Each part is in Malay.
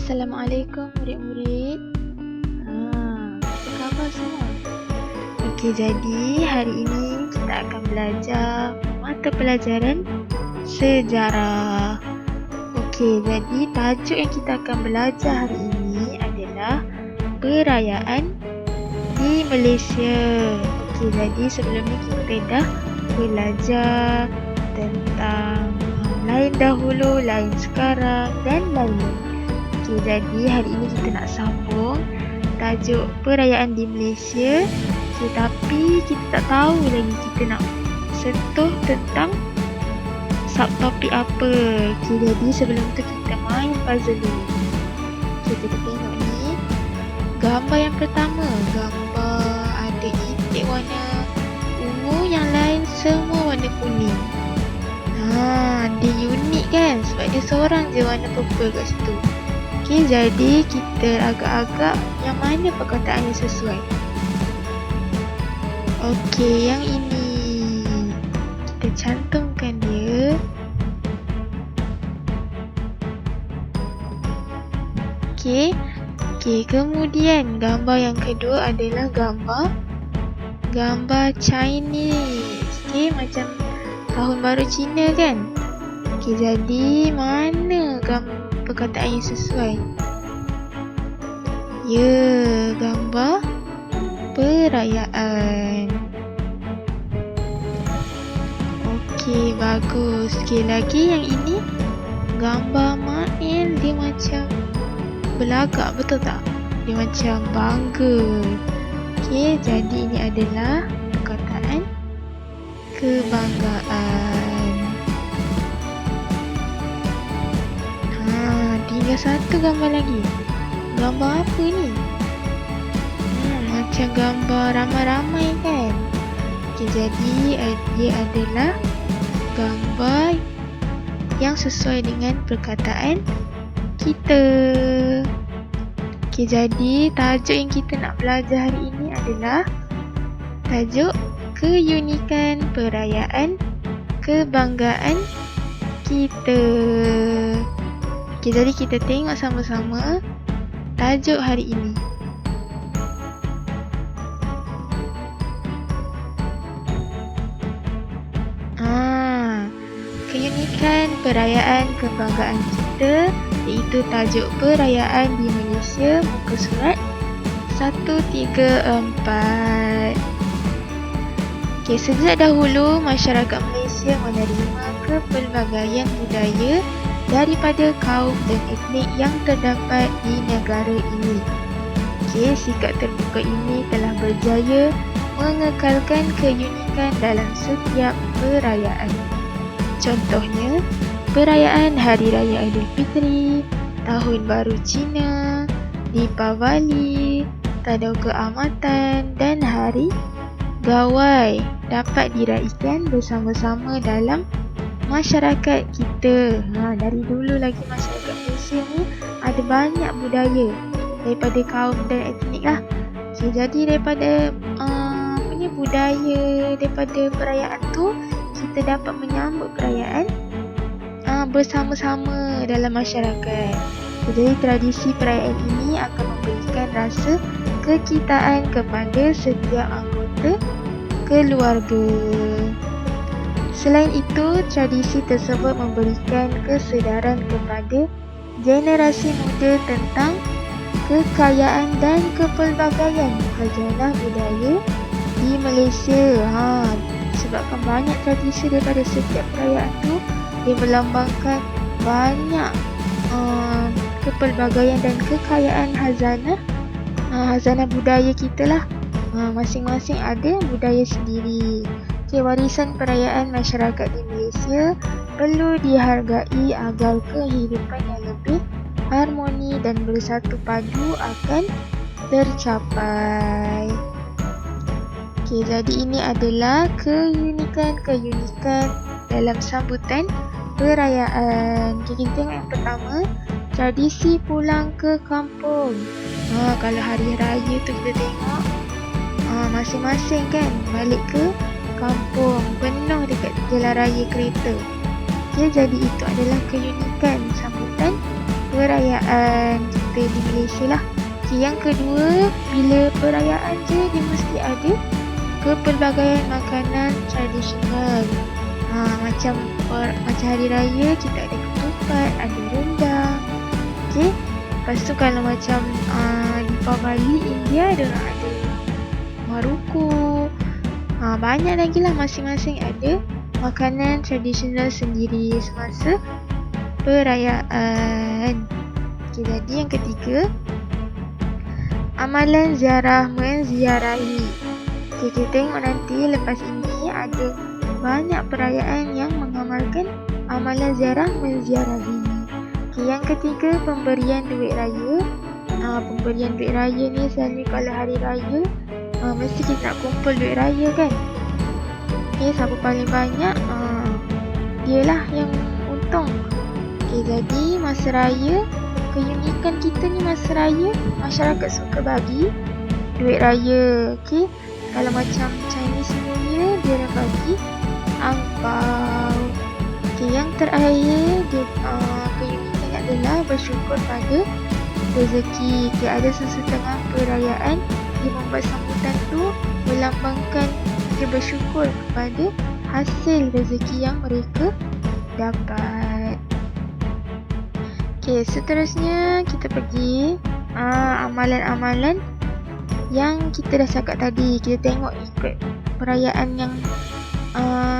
Assalamualaikum murid-murid. Apa khabar semua? Okey, jadi hari ini kita akan belajar mata pelajaran sejarah. Okey, jadi tajuk yang kita akan belajar hari ini adalah perayaan di Malaysia. Okey, jadi sebelum ni kita dah belajar tentang lain dahulu, lain sekarang dan lain-lain. Okay, jadi hari ini kita nak sambung tajuk perayaan di Malaysia. Okay, tapi kita tak tahu lagi kita nak sentuh tentang subtopik apa. Okay, jadi sebelum tu kita main puzzle dulu. Okay, kita tengok ni gambar yang pertama. Gambar ada itik warna ungu, yang lain semua warna kuning. Dia unik kan, sebab dia seorang je warna purple kat situ. Okey, jadi kita agak-agak yang mana perkataan yang sesuai. Okey, yang ini kita cantumkan dia. Okey, kemudian gambar yang kedua adalah gambar Chinese. Okey, macam tahun baru Cina kan. Okey, jadi mana perkataan yang sesuai? Ya, gambar perayaan. Okey, bagus. Okey, lagi yang ini gambar Mail, dia macam belagak, betul tak? Dia macam bangga. Okey, jadi ini adalah perkataan kebanggaan. Tinggal satu gambar lagi. Gambar apa ni? Macam gambar ramai-ramai kan? Okay, jadi dia adalah gambar yang sesuai dengan perkataan kita. Okay, jadi tajuk yang kita nak belajar hari ini adalah tajuk keunikan perayaan kebanggaan kita. Okay, jadi kita tengok sama-sama tajuk hari ini. Keunikan perayaan kebanggaan kita, iaitu tajuk perayaan di Malaysia, muka surat 134. Okay, sejak dahulu masyarakat Malaysia menerima kepelbagaian budaya daripada kaum dan etnik yang terdapat di negara ini. Okay, sikap terbuka ini telah berjaya mengekalkan keunikan dalam setiap perayaan. Contohnya, perayaan Hari Raya Aidilfitri, Tahun Baru Cina, Deepavali, Tadau Keamatan dan Hari Gawai dapat diraikan bersama-sama dalam masyarakat kita. Dari dulu lagi masyarakat Malaysia ni ada banyak budaya daripada kaum dan etnik lah. Okay, jadi daripada budaya daripada perayaan tu, kita dapat menyambut perayaan bersama-sama dalam masyarakat. Jadi tradisi perayaan ini akan memberikan rasa kekitaan kepada setiap anggota keluarga. Selain itu, tradisi tersebut memberikan kesedaran kepada generasi muda tentang kekayaan dan kepelbagaian khazanah budaya di Malaysia. Sebabkan banyak tradisi daripada setiap perayaan tu, dia melambangkan banyak kepelbagaian dan kekayaan khazanah budaya kita lah. Masing-masing ada budaya sendiri. Okay, warisan perayaan masyarakat di Malaysia perlu dihargai agar kehidupan yang lebih harmoni dan bersatu padu akan tercapai. Okay, jadi ini adalah keunikan dalam sambutan perayaan. Okay, kita tengok yang pertama, tradisi pulang ke kampung. Kalau hari raya tu kita tengok masing-masing kan balik ke kampung, penuh dekat jalan raya kereta. Okay, jadi itu adalah keunikan sambutan perayaan. kita di Malaysia lah. Okay, yang kedua, bila perayaan je dia mesti ada kepelbagaian makanan tradisional. Macam hari raya kita ada ketupat, ada rendang. Okay. Lepas tu kalau macam Deepavali India, diorang ada maruku. Banyak lagi lah, masing-masing ada makanan tradisional sendiri semasa perayaan. Okay, jadi yang ketiga, amalan ziarah menziarahi. Okay, kita tengok nanti lepas ini ada banyak perayaan yang mengamalkan amalan ziarah menziarahi. Okay, yang ketiga, pemberian duit raya. Pemberian duit raya ni selalu kalau hari raya mesti kita nak kumpul duit raya kan. Okay, siapa paling banyak dialah yang untung. Okay, jadi masa raya, keunikan kita ni masa raya, masyarakat suka bagi duit raya. Okay, kalau macam Chinese New Year, dia orang bagi angpau. Okay, yang terakhir, keunikannya adalah bersyukur pada rezeki. Okay, ada sesetengah perayaan dia membuat sambutan tu melambangkan dia bersyukur kepada hasil rezeki yang mereka dapat. Okay, seterusnya kita pergi amalan-amalan yang kita dah cakap tadi. Kita tengok ikut perayaan yang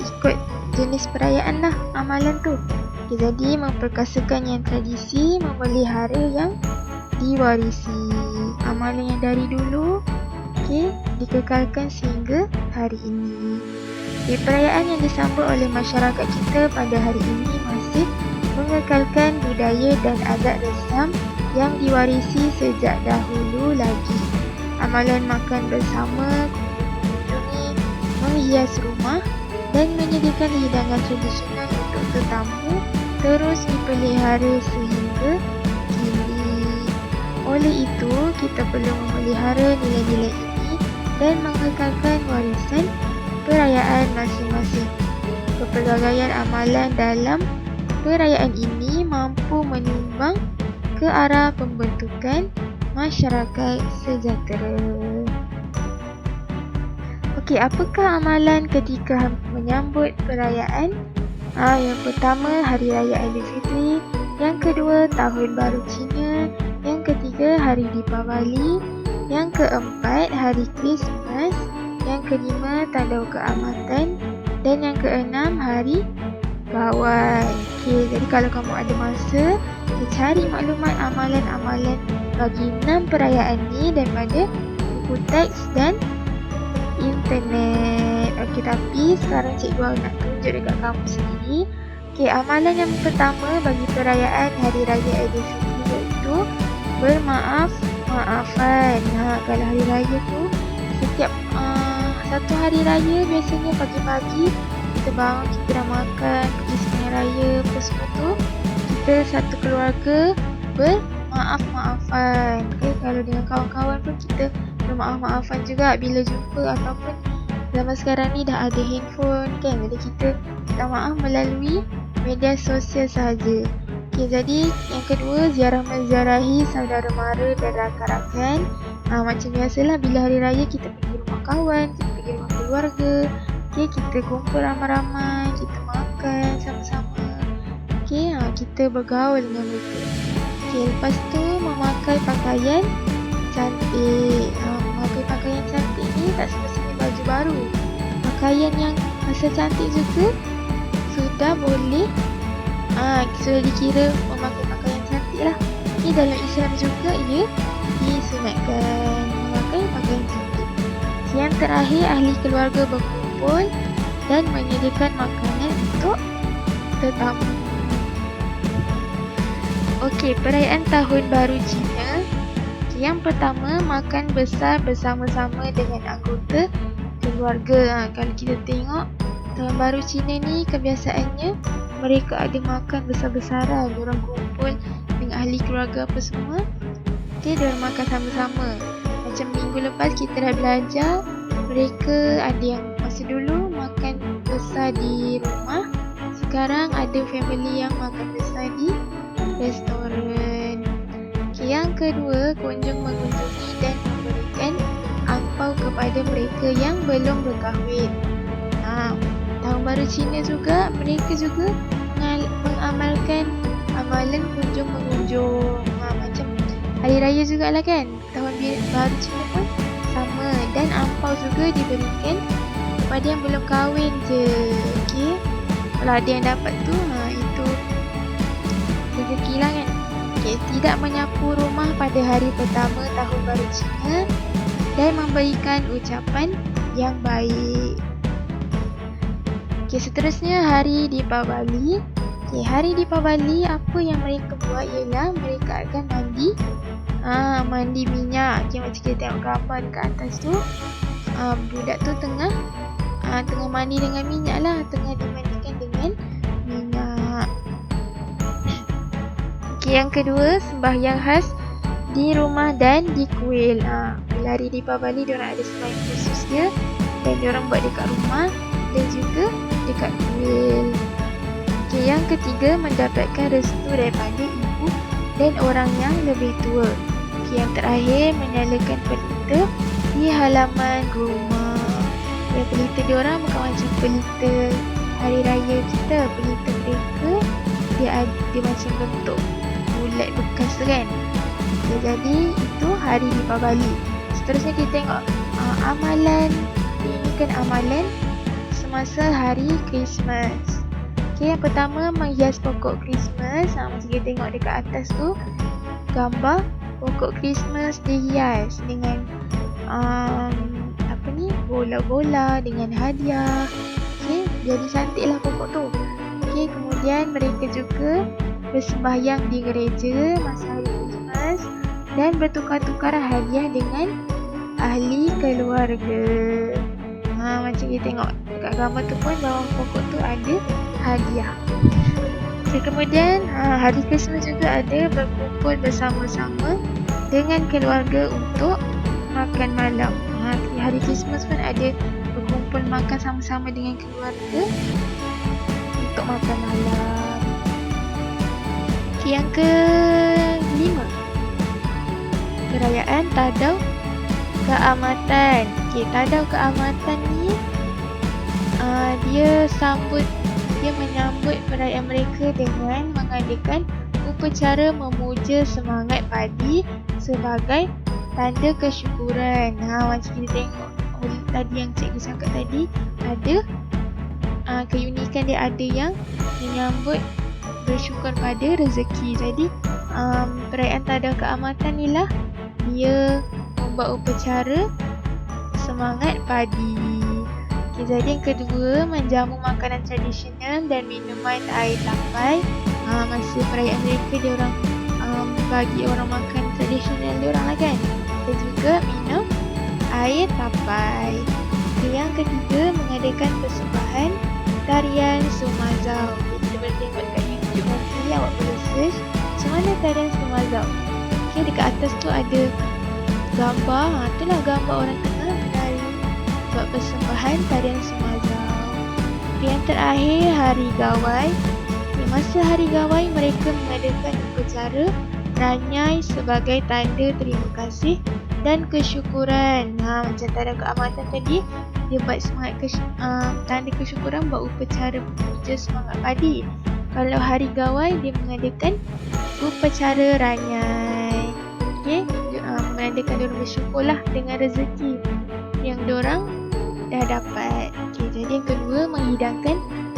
ikut jenis perayaan lah amalan tu. Okay, jadi memperkasakan yang tradisi, memelihara yang diwarisi. Amalan yang dari dulu dikekalkan sehingga hari ini. Okay, perayaan yang disambut oleh masyarakat kita pada hari ini masih mengekalkan budaya dan adat resam yang diwarisi sejak dahulu lagi. Amalan makan bersama, mengunjungi, menghias rumah dan menyediakan hidangan tradisional untuk tetamu terus dipelihara sehingga kini. Oleh itu, kita perlu memelihara nilai-nilai ini dan mengekalkan warisan perayaan masing-masing. Kepelbagaian amalan dalam perayaan ini mampu menyumbang ke arah pembentukan masyarakat sejahtera. Okey, apakah amalan ketika menyambut perayaan? Yang pertama, Hari Raya Aidilfitri. Yang kedua, Tahun Baru Cina. Yang ketiga, Hari Deepavali. Yang keempat, Hari Krismas. Yang kelima, Tanda Keamatan. Dan yang keenam, Hari Kawan. Okey, jadi kalau kamu ada masa, cari maklumat amalan-amalan bagi 6 perayaan ni daripada buku teks dan internet. Okey, tapi sekarang cikgu nak tunjuk dekat kamu sendiri. Okey, amalan yang pertama bagi perayaan Hari Raya Aidilfitri iaitu bermaaf-maafan. Kalau hari raya tu, setiap satu hari raya biasanya pagi-pagi kita bangun, kita dah makan, pergi semayang raya, apa semua tu, kita satu keluarga bermaaf-maafan. Okay, kalau dengan kawan-kawan pun kita bermaaf-maafan juga bila jumpa, ataupun zaman sekarang ni dah ada handphone kan, jadi kita minta maaf melalui media sosial sahaja. Okay, jadi yang kedua, ziarah menziarahi saudara mara dan rakan-rakan. Macam biasalah bila hari raya kita pergi rumah kawan, kita pergi rumah keluarga. Okay, kita kumpul ramai-ramai, kita makan sama-sama. Okay, kita bergaul dengan mereka. Okay, lepas tu memakai pakaian cantik. Memakai pakaian cantik ni tak semestinya baju baru. Pakaian yang rasa cantik juga sudah boleh, sudah dikira memakai pakaian cantik lah. Ni dalam Islam juga ia disunatkan memakai pakaian cantik. Yang terakhir, ahli keluarga berkumpul dan menyediakan makanan untuk tetamu. Okey, perayaan Tahun Baru Cina. Yang pertama, makan besar bersama-sama dengan anggota keluarga. Kalau kita tengok Tahun Baru Cina ni, kebiasaannya mereka ada makan besar-besaran. Diorang kumpul dengan ahli keluarga apa semua. Okay, diorang makan sama-sama. Macam minggu lepas kita dah belajar, mereka ada yang masa dulu makan besar di rumah. Sekarang ada family yang makan besar di restoran. Okay, yang yang kedua, kunjung mengunjungi dan memberikan angpau kepada mereka yang belum berkahwin. Tahun Baru Cina juga, mereka juga mengamalkan amalan kunjung mengunjung. Macam Hari Raya jugalah kan, Tahun Baru Cina pun sama. Dan angpau juga diberikan kepada yang belum kahwin je. Okay? Kalau ada yang dapat tu, itu rezeki lah kan. Okay. Tidak menyapu rumah pada hari pertama Tahun Baru Cina dan memberikan ucapan yang baik. Okay, seterusnya Hari Deepavali. Okay, Hari Deepavali, apa yang mereka buat ialah mereka akan mandi. Mandi minyak. Okay, macam kita tengok gambar dekat atas tu. Budak tu tengah mandi dengan minyak lah. Tengah dimandikan dengan minyak. Okay, yang kedua, sembahyang khas di rumah dan di kuil. Bila hari Deepavali, diorang ada sembahyang khusus dia. Dan diorang buat dekat rumah dan juga dekat kuil. Okay, yang ketiga, mendapatkan restu daripada ibu dan orang yang lebih tua. Okay, yang terakhir, menyalakan pelita di halaman rumah. Ya, pelita diorang bukan macam pelita hari raya kita. Pelita mereka dia macam bentuk bulat bekas kan. Okay, jadi itu Hari Deepavali. Seterusnya kita tengok amalan. Ini kan amalan semasa Hari Christmas. Okay, yang pertama, menghias pokok Christmas. Macam kita tengok dekat atas tu, gambar pokok Christmas dihias dengan bola-bola, dengan hadiah. Okay, jadi cantiklah pokok tu. Okay, kemudian mereka juga bersembahyang di gereja masa Hari Christmas dan bertukar-tukar hadiah dengan ahli keluarga. Macam kita tengok dekat gambar tu pun, bawah pokok tu ada hadiah. Okay, kemudian Hari Christmas juga ada berkumpul bersama-sama dengan keluarga untuk makan malam. Hari Christmas pun ada berkumpul makan sama-sama dengan keluarga untuk makan malam. Okay, yang kelima, perayaan Tadau Keamatan. Okay, Tadau Keamatan ni dia menyambut perayaan mereka dengan mengadakan upacara memuja semangat padi sebagai tanda kesyukuran. Macam kita tengok tadi yang cikgu cakap tadi, ada keunikan dia, ada yang menyambut bersyukur pada rezeki. Jadi perayaan Tadau Keamatan ni lah dia membuat upacara semangat padi. Okay, jadi yang kedua, menjamu makanan tradisional dan minuman air tapai. Masa perayaan mereka, dia orang bagi orang makan tradisional dia orang lah kan. Dan juga minum air tapai. Okay, yang ketiga, mengadakan persembahan tarian Sumazau. Kita boleh tengok dekat YouTube nanti, awak boleh search macam mana tarian Sumazau. Okay, dekat atas tu ada gambar. Itulah gambar orang tengah menari buat persembahan tarian Sumazau. Okay, yang terakhir, Hari Gawai. Okay, masa Hari Gawai, mereka mengadakan upacara ranyai sebagai tanda terima kasih dan kesyukuran. Macam Tadau Keamatan tadi, dia buat tanda kesyukuran, buat upacara puja semangat padi. Kalau Hari Gawai, dia mengadakan upacara ranyai. Okay, mengadakan diorang bersyukurlah dengan rezeki yang diorang dah dapat. Okay, jadi yang kedua, menghidangkan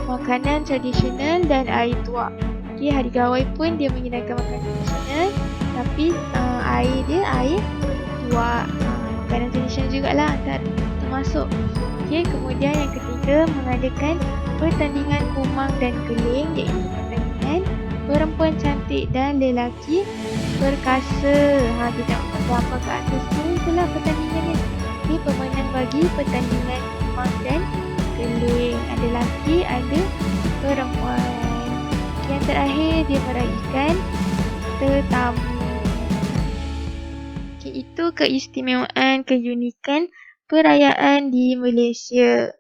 makanan tradisional dan air tuak. Okay, Hari Gawai pun dia menghidangkan makanan tradisional, tapi air dia air tuak. Makanan tradisional jugalah termasuk. Okay, kemudian yang ketiga, mengadakan pertandingan kumang dan keling, iaitu pertandingan perempuan cantik dan lelaki perkasa. Kita tengok gambar kat atas tu, itulah pertandingannya. Okay, pemenang bagi pertandingan kumang dan keling. Ada lelaki, ada perempuan. Okay, yang terakhir, dia meraihkan tetamu. Okay, itu keistimewaan, keunikan perayaan di Malaysia.